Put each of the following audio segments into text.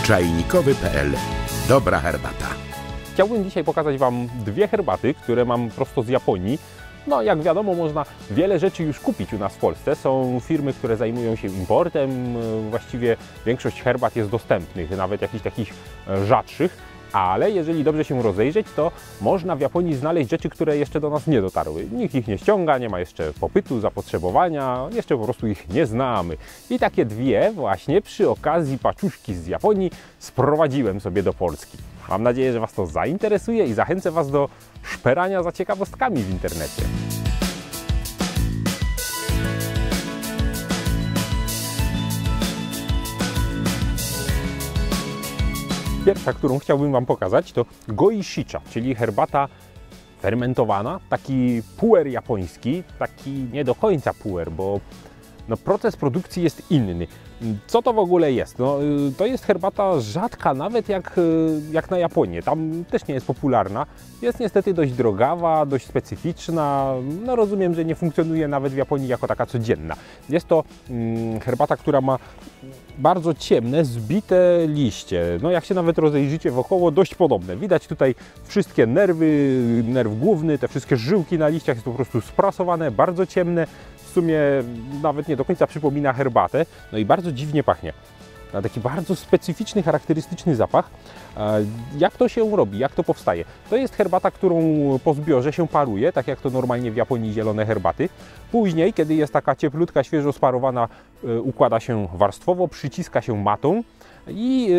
Czajnikowy.pl. Dobra herbata. Chciałbym dzisiaj pokazać Wam dwie herbaty, które mam prosto z Japonii. No, jak wiadomo, można wiele rzeczy już kupić u nas w Polsce. Są firmy, które zajmują się importem. Właściwie większość herbat jest dostępnych, nawet jakichś takich rzadszych. Ale jeżeli dobrze się rozejrzeć, to można w Japonii znaleźć rzeczy, które jeszcze do nas nie dotarły. Nikt ich nie ściąga, nie ma jeszcze popytu, zapotrzebowania, jeszcze po prostu ich nie znamy. I takie dwie właśnie przy okazji paczuszki z Japonii sprowadziłem sobie do Polski. Mam nadzieję, że Was to zainteresuje i zachęcę Was do szperania za ciekawostkami w internecie. Pierwsza, którą chciałbym Wam pokazać, to Goi Shicha, czyli herbata fermentowana, taki puer japoński, taki nie do końca puer, bo proces produkcji jest inny. Co to w ogóle jest? To jest herbata rzadka, nawet jak na Japonię. Tam też nie jest popularna. Jest niestety dość drogawa, dość specyficzna. Rozumiem, że nie funkcjonuje nawet w Japonii jako taka codzienna. Jest to herbata, która ma bardzo ciemne, zbite liście. Jak się nawet rozejrzycie wokoło, dość podobne. Widać tutaj wszystkie nerwy, nerw główny, te wszystkie żyłki na liściach jest po prostu sprasowane, bardzo ciemne. W sumie nawet nie do końca przypomina herbatę, i bardzo dziwnie pachnie. Ma taki bardzo specyficzny, charakterystyczny zapach. Jak to się robi? Jak to powstaje? To jest herbata, którą po zbiorze się paruje, tak jak to normalnie w Japonii zielone herbaty. Później, kiedy jest taka cieplutka, świeżo sparowana, układa się warstwowo, przyciska się matą i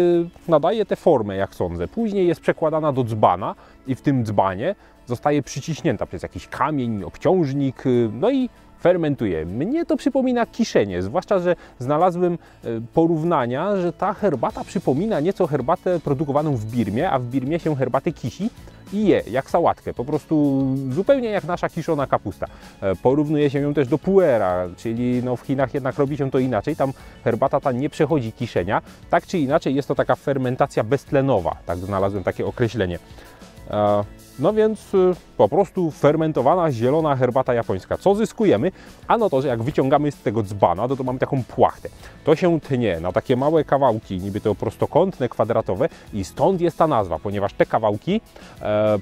nadaje tę formę, jak sądzę. Później jest przekładana do dzbana i w tym dzbanie zostaje przyciśnięta przez jakiś kamień, obciążnik, i fermentuje. Mnie to przypomina kiszenie, zwłaszcza, że znalazłem porównania, że ta herbata przypomina nieco herbatę produkowaną w Birmie, a w Birmie się herbatę kisi i je, jak sałatkę, po prostu zupełnie jak nasza kiszona kapusta. Porównuje się ją też do puera, czyli w Chinach jednak robi się to inaczej, tam herbata ta nie przechodzi kiszenia, tak czy inaczej jest to taka fermentacja beztlenowa, tak znalazłem takie określenie. Więc po prostu fermentowana zielona herbata japońska. Co zyskujemy? Ano to, że jak wyciągamy z tego dzbana, to mamy taką płachtę. To się tnie na takie małe kawałki, niby to prostokątne, kwadratowe i stąd jest ta nazwa, ponieważ te kawałki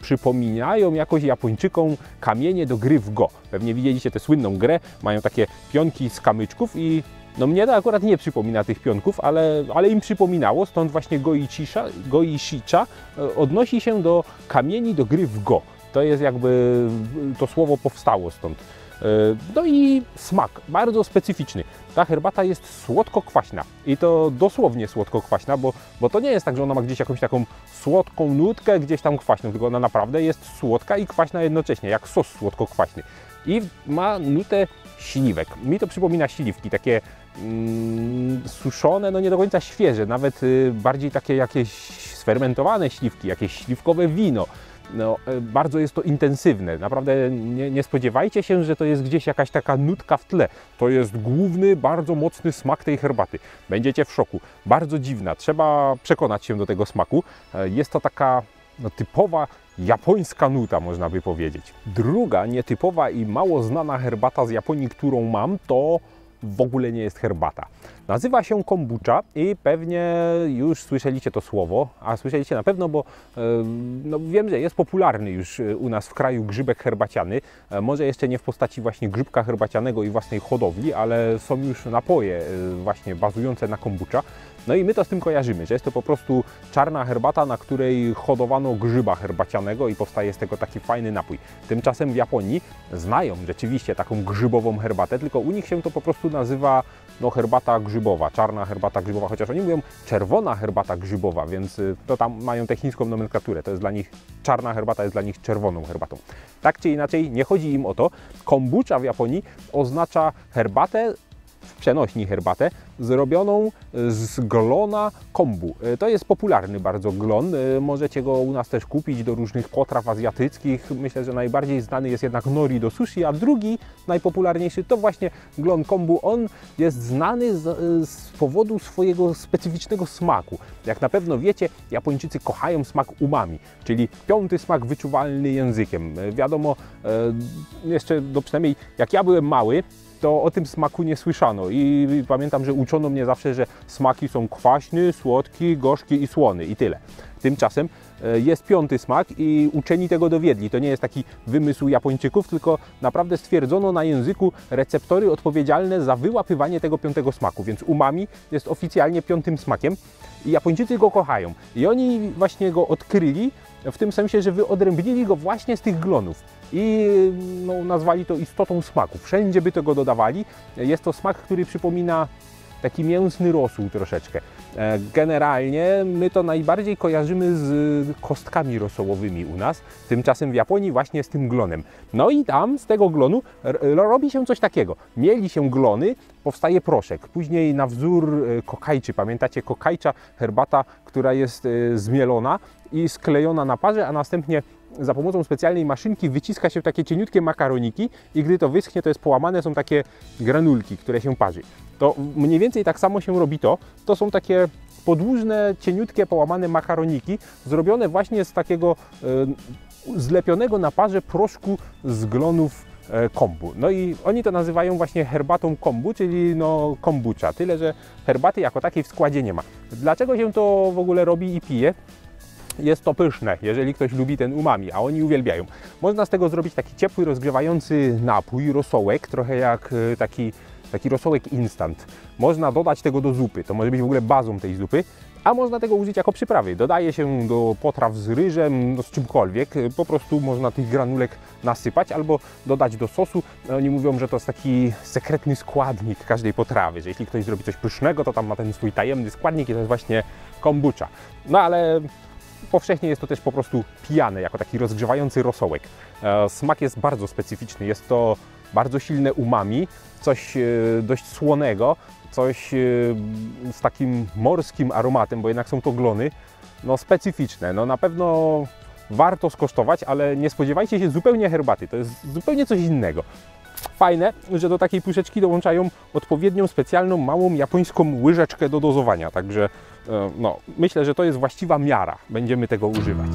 przypominają jakoś Japończykom kamienie do gry w Go. Pewnie widzieliście tę słynną grę, mają takie pionki z kamyczków i mnie to akurat nie przypomina tych pionków, ale im przypominało, stąd właśnie Goi Shicha odnosi się do kamieni do gry w Go. To jest jakby, to słowo powstało stąd. I smak, bardzo specyficzny. Ta herbata jest słodko-kwaśna i to dosłownie słodko-kwaśna, bo to nie jest tak, że ona ma gdzieś jakąś taką słodką nutkę, gdzieś tam kwaśną, tylko ona naprawdę jest słodka i kwaśna jednocześnie, jak sos słodko-kwaśny. I ma nutę śliwek. Mi to przypomina śliwki, takie suszone, nie do końca świeże, nawet bardziej takie jakieś sfermentowane śliwki, jakieś śliwkowe wino. Bardzo jest to intensywne. Naprawdę nie spodziewajcie się, że to jest gdzieś jakaś taka nutka w tle. To jest główny, bardzo mocny smak tej herbaty. Będziecie w szoku. Bardzo dziwna. Trzeba przekonać się do tego smaku. Jest to taka typowa japońska nuta, można by powiedzieć. Druga nietypowa i mało znana herbata z Japonii, którą mam, to w ogóle nie jest herbata. Nazywa się kombucha i pewnie już słyszeliście to słowo, a słyszeliście na pewno, bo wiem, że jest popularny już u nas w kraju grzybek herbaciany. Może jeszcze nie w postaci właśnie grzybka herbacianego i własnej hodowli, ale są już napoje właśnie bazujące na kombucha. I my to z tym kojarzymy, że jest to po prostu czarna herbata, na której hodowano grzyba herbacianego i powstaje z tego taki fajny napój. Tymczasem w Japonii znają rzeczywiście taką grzybową herbatę, tylko u nich się to po prostu nazywa herbata grzybowa, czarna herbata grzybowa, chociaż oni mówią czerwona herbata grzybowa, więc to tam mają tę chińską nomenklaturę. To jest dla nich, czarna herbata jest dla nich czerwoną herbatą. Tak czy inaczej, nie chodzi im o to. Kombucha w Japonii oznacza herbatę, w przenośni herbatę, zrobioną z glona kombu. To jest popularny bardzo glon. Możecie go u nas też kupić do różnych potraw azjatyckich. Myślę, że najbardziej znany jest jednak nori do sushi, a drugi, najpopularniejszy, to właśnie glon kombu. On jest znany z powodu swojego specyficznego smaku. Jak na pewno wiecie, Japończycy kochają smak umami, czyli piąty smak wyczuwalny językiem. Wiadomo, jeszcze przynajmniej jak ja byłem mały, to o tym smaku nie słyszano i pamiętam, że uczono mnie zawsze, że smaki są kwaśny, słodki, gorzki i słony i tyle. Tymczasem jest 5. smak i uczeni tego dowiedli. To nie jest taki wymysł Japończyków, tylko naprawdę stwierdzono na języku receptory odpowiedzialne za wyłapywanie tego 5. smaku, więc umami jest oficjalnie 5. smakiem i Japończycy go kochają. I oni właśnie go odkryli w tym sensie, że wyodrębnili go właśnie z tych glonów i no, nazwali to istotą smaku. Wszędzie by tego dodawali. Jest to smak, który przypomina taki mięsny rosół troszeczkę. Generalnie my to najbardziej kojarzymy z kostkami rosołowymi u nas, tymczasem w Japonii właśnie z tym glonem. No i tam z tego glonu robi się coś takiego. Mieli się glony, powstaje proszek. Później na wzór kokaiczy, pamiętacie kokaicha, herbata, która jest zmielona i sklejona na parze, a następnie za pomocą specjalnej maszynki wyciska się takie cieniutkie makaroniki i gdy to wyschnie, to jest połamane, są takie granulki, które się parzy. To mniej więcej tak samo się robi to. To są takie podłużne, cieniutkie, połamane makaroniki, zrobione właśnie z takiego zlepionego na parze proszku z glonów kombu. No i oni to nazywają właśnie herbatą kombu, czyli no kombucha. Tyle, że herbaty jako takiej w składzie nie ma. Dlaczego się to w ogóle robi i pije? Jest to pyszne, jeżeli ktoś lubi ten umami, a oni uwielbiają. Można z tego zrobić taki ciepły, rozgrzewający napój, rosołek, trochę jak taki rosołek instant. Można dodać tego do zupy, to może być w ogóle bazą tej zupy, a można tego użyć jako przyprawy. Dodaje się do potraw z ryżem, no z czymkolwiek, po prostu można tych granulek nasypać albo dodać do sosu. Oni mówią, że to jest taki sekretny składnik każdej potrawy, że jeśli ktoś zrobi coś pysznego, to tam ma ten swój tajemny składnik i to jest właśnie kombucha. No ale powszechnie jest to też po prostu pijane, jako taki rozgrzewający rosołek. Smak jest bardzo specyficzny, jest to bardzo silne umami, coś dość słonego, coś z takim morskim aromatem, bo jednak są to glony, no specyficzne. No na pewno warto skosztować, ale nie spodziewajcie się zupełnie herbaty, to jest zupełnie coś innego. Fajne, że do takiej puszeczki dołączają odpowiednią specjalną, małą japońską łyżeczkę do dozowania, także no, myślę, że to jest właściwa miara, będziemy tego używać.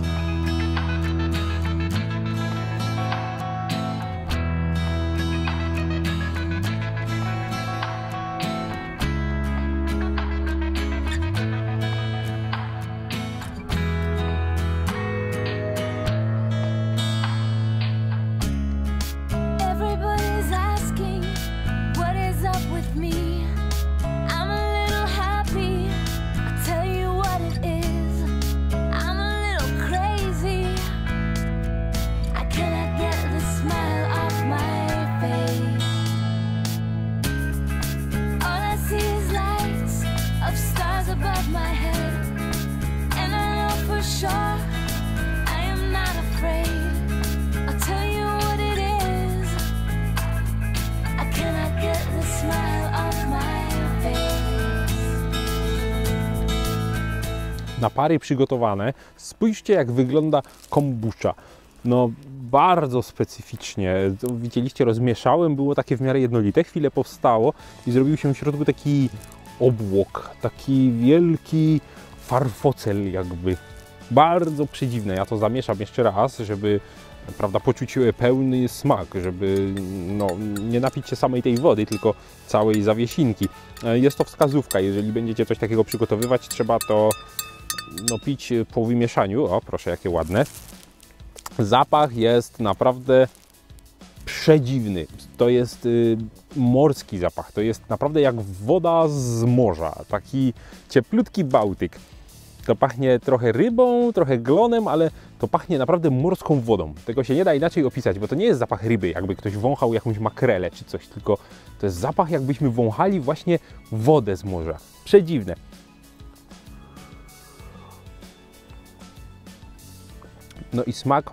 Napary przygotowane. Spójrzcie, jak wygląda kombucha. No bardzo specyficznie. To widzieliście, rozmieszałem, było takie w miarę jednolite. Chwilę powstało i zrobił się w środku taki obłok, taki wielki farfocel jakby. Bardzo przedziwne. Ja to zamieszam jeszcze raz, żeby prawda, poczuć pełny smak, żeby no, nie napić się samej tej wody, tylko całej zawiesinki. Jest to wskazówka. Jeżeli będziecie coś takiego przygotowywać, trzeba to no, pić po wymieszaniu. O, proszę, jakie ładne. Zapach jest naprawdę przedziwny. To jest morski zapach. To jest naprawdę jak woda z morza. Taki cieplutki Bałtyk. To pachnie trochę rybą, trochę glonem, ale to pachnie naprawdę morską wodą. Tego się nie da inaczej opisać, bo to nie jest zapach ryby, jakby ktoś wąchał jakąś makrelę czy coś, tylko to jest zapach, jakbyśmy wąchali właśnie wodę z morza. Przedziwne. No i smak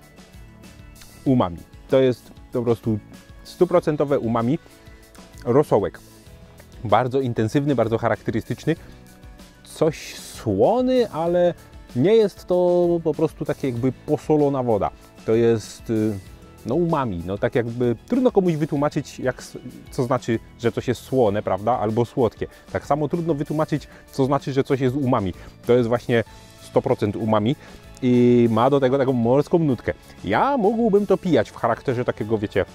umami. To jest po prostu 100% umami. Rosołek. Bardzo intensywny, bardzo charakterystyczny. Coś słony, ale nie jest to po prostu takie jakby posolona woda. To jest no umami. No tak jakby trudno komuś wytłumaczyć, co znaczy, że coś jest słone, prawda? Albo słodkie. Tak samo trudno wytłumaczyć, co znaczy, że coś jest umami. To jest właśnie 100% umami. I ma do tego taką morską nutkę. Ja mógłbym to pijać w charakterze takiego, wiecie,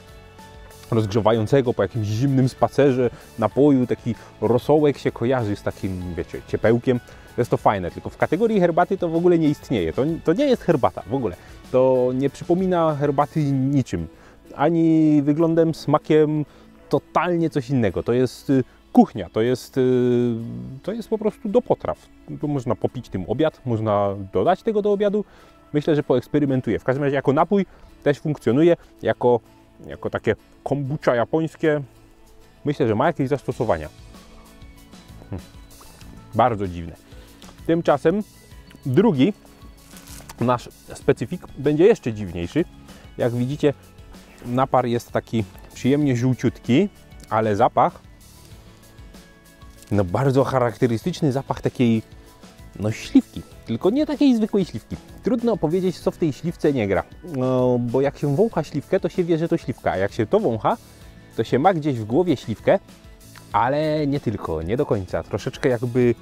rozgrzewającego po jakimś zimnym spacerze, napoju, taki rosołek się kojarzy z takim, wiecie, ciepełkiem. Jest to fajne, tylko w kategorii herbaty to w ogóle nie istnieje. To nie jest herbata w ogóle. To nie przypomina herbaty niczym. Ani wyglądem, smakiem, totalnie coś innego. To jest kuchnia, to jest po prostu do potraw. To można popić tym obiad, można dodać tego do obiadu. Myślę, że poeksperymentuję. W każdym razie jako napój też funkcjonuje, jako takie kombucha japońskie. Myślę, że ma jakieś zastosowania. Bardzo dziwne. Tymczasem drugi nasz specyfik będzie jeszcze dziwniejszy. Jak widzicie, napar jest taki przyjemnie żółciutki, ale zapach, no bardzo charakterystyczny zapach takiej, no śliwki, tylko nie takiej zwykłej śliwki. Trudno powiedzieć, co w tej śliwce nie gra, no, bo jak się wącha śliwkę, to się wie, że to śliwka, a jak się to wącha, to się ma gdzieś w głowie śliwkę, ale nie tylko, nie do końca. Troszeczkę jakby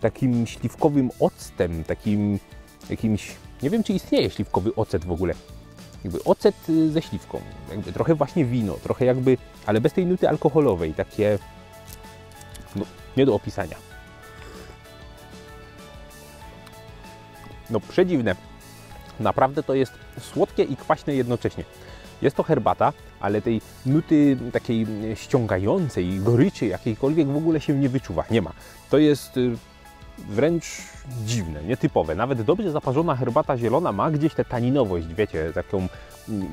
takim śliwkowym octem, takim jakimś, nie wiem, czy istnieje śliwkowy ocet w ogóle. Jakby ocet ze śliwką, jakby trochę właśnie wino, trochę jakby, ale bez tej nuty alkoholowej, takie, no, nie do opisania. No przedziwne. Naprawdę to jest słodkie i kwaśne jednocześnie. Jest to herbata, ale tej nuty takiej ściągającej, goryczy jakiejkolwiek w ogóle się nie wyczuwa. Nie ma. To jest wręcz dziwne, nietypowe. Nawet dobrze zaparzona herbata zielona ma gdzieś tę taninowość, wiecie, taką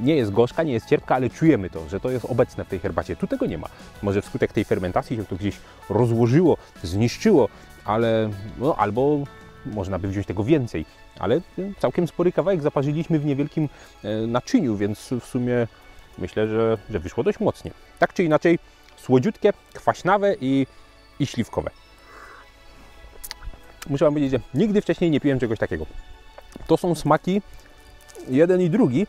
nie jest gorzka, nie jest cierpka, ale czujemy to, że to jest obecne w tej herbacie. Tu tego nie ma. Może wskutek tej fermentacji się to gdzieś rozłożyło, zniszczyło, ale no, albo można by wziąć tego więcej. Ale całkiem spory kawałek zaparzyliśmy w niewielkim naczyniu, więc w sumie myślę, że wyszło dość mocnie. Tak czy inaczej, słodziutkie, kwaśnawe i śliwkowe. Muszę Wam powiedzieć, że nigdy wcześniej nie piłem czegoś takiego. To są smaki, jeden i drugi,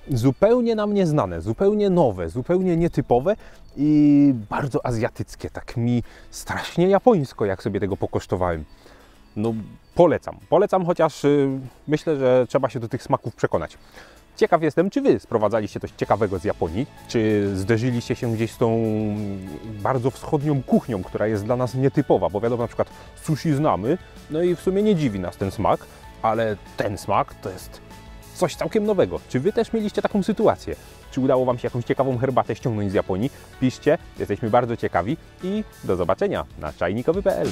zupełnie nam nieznane, zupełnie nowe, zupełnie nietypowe i bardzo azjatyckie. Tak mi strasznie japońsko, jak sobie tego pokosztowałem. No polecam, chociaż myślę, że trzeba się do tych smaków przekonać. Ciekaw jestem, czy Wy sprowadzaliście coś ciekawego z Japonii, czy zderzyliście się gdzieś z tą bardzo wschodnią kuchnią, która jest dla nas nietypowa, bo wiadomo, na przykład sushi znamy, no i w sumie nie dziwi nas ten smak, ale ten smak to jest coś całkiem nowego. Czy Wy też mieliście taką sytuację? Czy udało Wam się jakąś ciekawą herbatę ściągnąć z Japonii? Piszcie, jesteśmy bardzo ciekawi i do zobaczenia na czajnikowy.pl.